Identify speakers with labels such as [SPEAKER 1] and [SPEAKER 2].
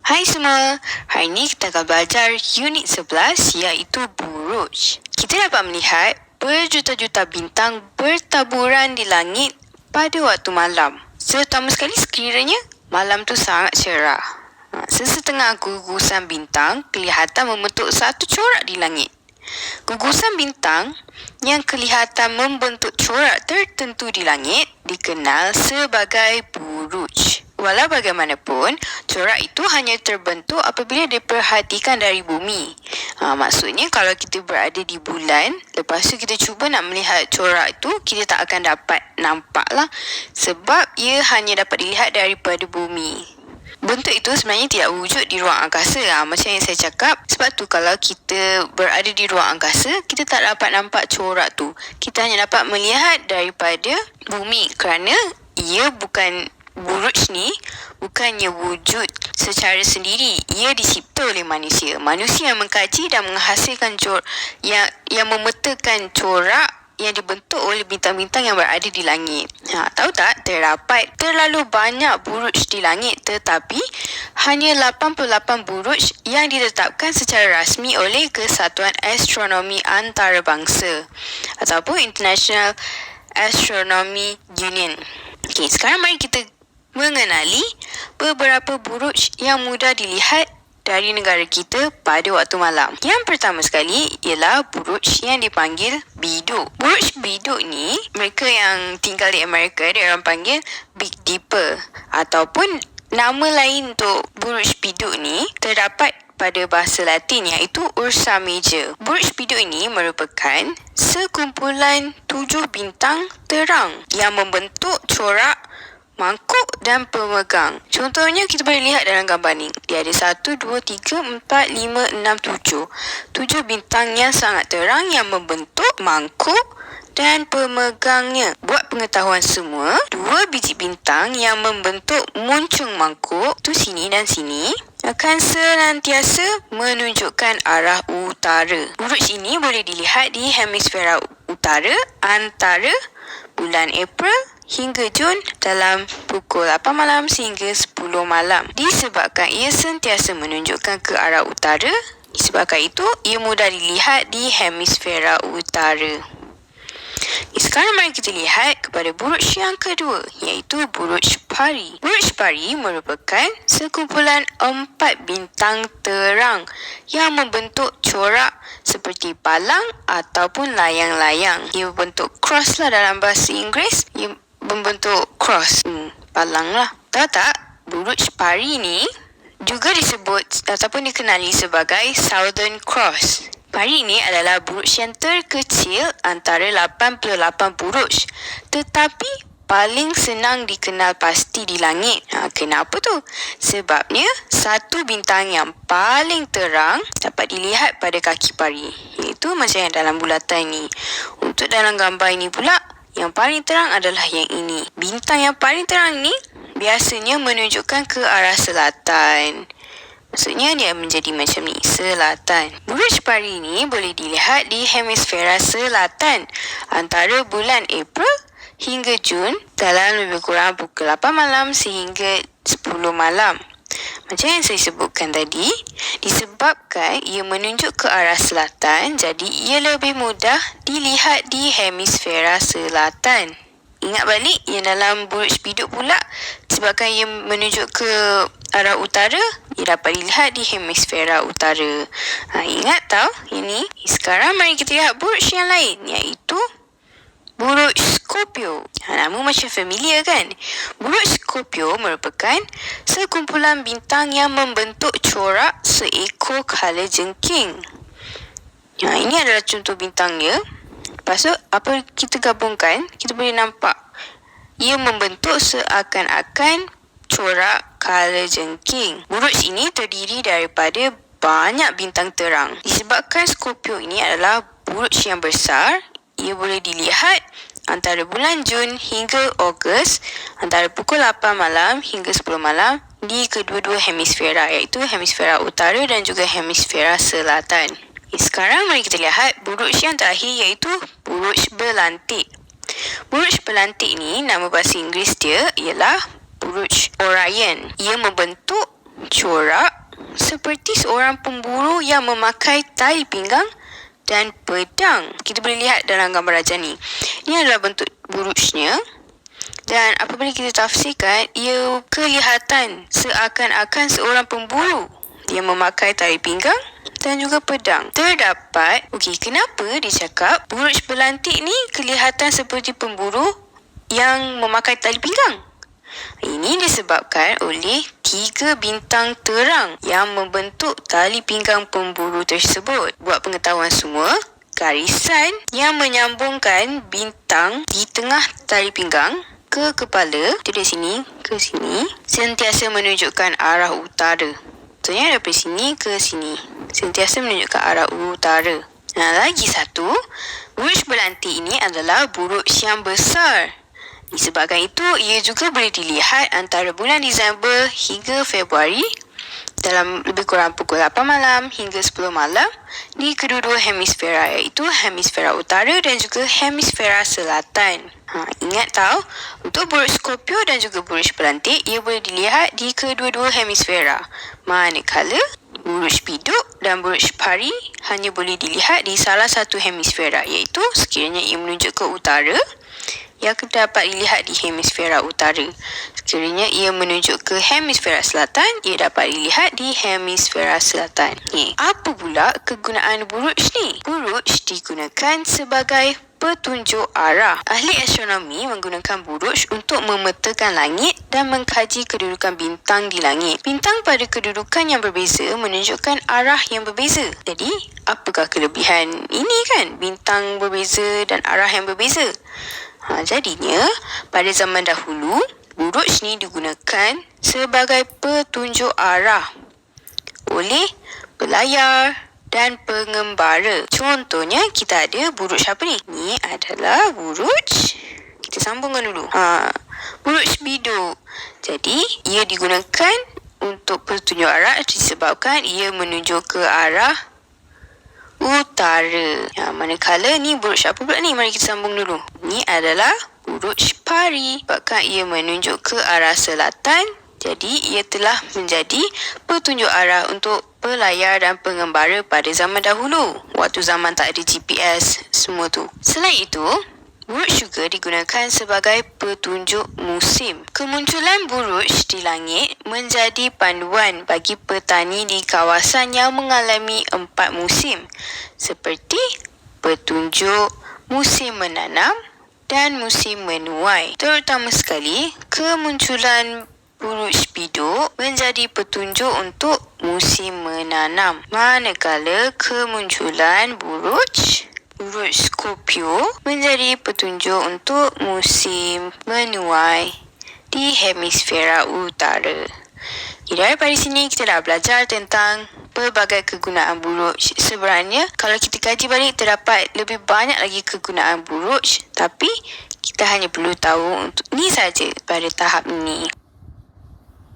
[SPEAKER 1] Hai semua, hari ini kita akan belajar unit 11 iaitu buruj. Kita dapat melihat berjuta-juta bintang bertaburan di langit pada waktu malam. Terutama sekali sekiranya malam tu sangat cerah. Sesetengah gugusan bintang kelihatan membentuk satu corak di langit. Gugusan bintang yang kelihatan membentuk corak tertentu di langit dikenal sebagai buruj. Walau bagaimanapun, corak itu hanya terbentuk apabila diperhatikan dari bumi. Maksudnya kalau kita berada di bulan, lepas tu kita cuba nak melihat corak itu, kita tak akan dapat nampak lah. Sebab ia hanya dapat dilihat daripada bumi. Bentuk itu sebenarnya tidak wujud di ruang angkasa. Macam yang saya cakap, sebab tu kalau kita berada di ruang angkasa, kita tak dapat nampak corak tu. Kita hanya dapat melihat daripada bumi kerana ia bukan buruj ni bukannya wujud secara sendiri. Ia dicipta oleh manusia. Manusia yang mengkaji dan menghasilkan yang memetakan corak yang dibentuk oleh bintang-bintang yang berada di langit. Tahu tak, terdapat terlalu banyak buruj di langit, tetapi hanya 88 buruj yang ditetapkan secara rasmi oleh Kesatuan Astronomi Antarabangsa ataupun International Astronomy Union. Okey, sekarang mari kita mengenali beberapa buruj yang mudah dilihat dari negara kita pada waktu malam. Yang pertama sekali ialah buruj yang dipanggil biduk. Buruj biduk ni, mereka yang tinggal di Amerika, dia orang panggil Big Dipper. Ataupun nama lain untuk buruj biduk ni terdapat pada bahasa Latin iaitu Ursa Major. Buruj biduk ini merupakan sekumpulan 7 bintang terang yang membentuk corak mangkuk dan pemegang. Contohnya kita boleh lihat dalam gambar ni. Dia ada 1, 2, 3, 4, 5, 6, 7. 7 bintang yang sangat terang yang membentuk mangkuk dan pemegangnya. Buat pengetahuan semua, 2 biji bintang yang membentuk muncung mangkuk, tu sini dan sini, akan senantiasa menunjukkan arah utara. Buruj ini boleh dilihat di hemisfera utara antara bulan April hingga Jun dalam pukul 8 malam sehingga 10 malam. Disebabkan ia sentiasa menunjukkan ke arah utara, disebabkan itu ia mudah dilihat di hemisfera utara. Sekarang mari kita lihat kepada buruj yang kedua iaitu buruj pari. Buruj pari merupakan sekumpulan 4 bintang terang yang membentuk corak seperti palang ataupun layang-layang. Ia berbentuk cross lah dalam bahasa Inggeris. Ia membentuk cross. Palang lah. Tahu tak? Buruj pari ni juga disebut ataupun dikenali sebagai Southern Cross. Pari ini adalah buruj yang terkecil antara 88 buruj, tetapi paling senang dikenal pasti di langit. Kenapa tu? Sebabnya satu bintang yang paling terang dapat dilihat pada kaki pari, iaitu macam yang dalam bulatan ni. Untuk dalam gambar ini pula, yang paling terang adalah yang ini. Bintang yang paling terang ni biasanya menunjukkan ke arah selatan. Maksudnya dia menjadi macam ni, selatan. Buruj pari ni boleh dilihat di hemisfera selatan antara bulan April hingga Jun dalam lebih kurang pukul 8 malam sehingga 10 malam. Macam yang saya sebutkan tadi, disebabkan ia menunjuk ke arah selatan, jadi ia lebih mudah dilihat di hemisfera selatan. Ingat balik yang dalam buruj biduk pula, sebabkan ia menunjuk ke arah utara, ia dapat dilihat di hemisfera utara. Ingat tau ini. Sekarang mari kita lihat buruj yang lain iaitu buruj Scorpio. Nama macam familiar kan? Buruj Scorpio merupakan sekumpulan bintang yang membentuk corak seekor kalajengking. Ini adalah contoh bintangnya. Lepas tu, apa kita gabungkan, kita boleh nampak ia membentuk seakan-akan corak kalajengking. Buruj ini terdiri daripada banyak bintang terang. Disebabkan Scorpio ini adalah buruj yang besar, ia boleh dilihat antara bulan Jun hingga Ogos, antara pukul 8 malam hingga 10 malam di kedua-dua hemisfera, iaitu hemisfera utara dan juga hemisfera selatan. Sekarang mari kita lihat buruj yang terakhir iaitu buruj belantik. Buruj belantik ni, nama bahasa Inggeris dia ialah buruj Orion. Ia membentuk corak seperti seorang pemburu yang memakai tali pinggang dan pedang. Kita boleh lihat dalam gambar rajah ni. Ini adalah bentuk burujnya. Dan apabila kita tafsirkan, ia kelihatan seakan-akan seorang pemburu yang memakai tali pinggang dan juga pedang. Terdapat, kenapa dia cakap buruj berlantik ni kelihatan seperti pemburu yang memakai tali pinggang? Ini disebabkan oleh 3 bintang terang yang membentuk tali pinggang pemburu tersebut. Buat pengetahuan semua, garisan yang menyambungkan bintang di tengah tali pinggang ke kepala, dari sini ke sini, sentiasa menunjukkan arah utara. Contohnya daripada sini ke sini, sentiasa menunjukkan arah utara. Lagi satu, buruj berlantik ini adalah buruj yang besar. Disebabkan itu, ia juga boleh dilihat antara bulan Disember hingga Februari dalam lebih kurang pukul 8 malam hingga 10 malam di kedua-dua hemisfera, iaitu hemisfera utara dan juga hemisfera selatan. Ingat tahu, untuk buruj Scorpio dan juga buruj berlantik, ia boleh dilihat di kedua-dua hemisfera. Manakala buruj biduk dan buruj pari hanya boleh dilihat di salah satu hemisfera, iaitu sekiranya ia menunjuk ke utara, yang dapat dilihat di hemisfera utara. Sekiranya ia menunjuk ke hemisfera selatan, ia dapat dilihat di hemisfera selatan. Apa pula kegunaan buruj ni? Buruj digunakan sebagai petunjuk arah. Ahli astronomi menggunakan buruj untuk memetakan langit dan mengkaji kedudukan bintang di langit. Bintang pada kedudukan yang berbeza menunjukkan arah yang berbeza. Jadi, apakah kelebihan ini kan? Bintang berbeza dan arah yang berbeza. Jadinya, pada zaman dahulu, buruj ni digunakan sebagai petunjuk arah oleh pelayar dan pengembara. Contohnya, kita ada buruj apa ni? Ni adalah buruj, kita sambungkan dulu. Buruj biduk. Jadi, ia digunakan untuk petunjuk arah disebabkan ia menunjuk ke arah utara. Manakala ni buruj apa pula ni? Mari kita sambung dulu. Ni adalah buruj pari. Sebabkan ia menunjuk ke arah selatan, jadi ia telah menjadi petunjuk arah untuk pelayar dan pengembara pada zaman dahulu, waktu zaman tak ada GPS semua tu. Selain itu, buruj juga digunakan sebagai petunjuk musim. Kemunculan buruj di langit menjadi panduan bagi petani di kawasan yang mengalami 4 musim, seperti petunjuk musim menanam dan musim menuai. Terutama sekali, kemunculan buruj biduk menjadi petunjuk untuk musim menanam. Manakala kemunculan buruj Scorpio menjadi petunjuk untuk musim menuai di hemisfera utara. Daripada sini kita dah belajar tentang pelbagai kegunaan buruj. Sebenarnya kalau kita kaji balik terdapat lebih banyak lagi kegunaan buruj, tapi kita hanya perlu tahu untuk ni saja pada tahap ini.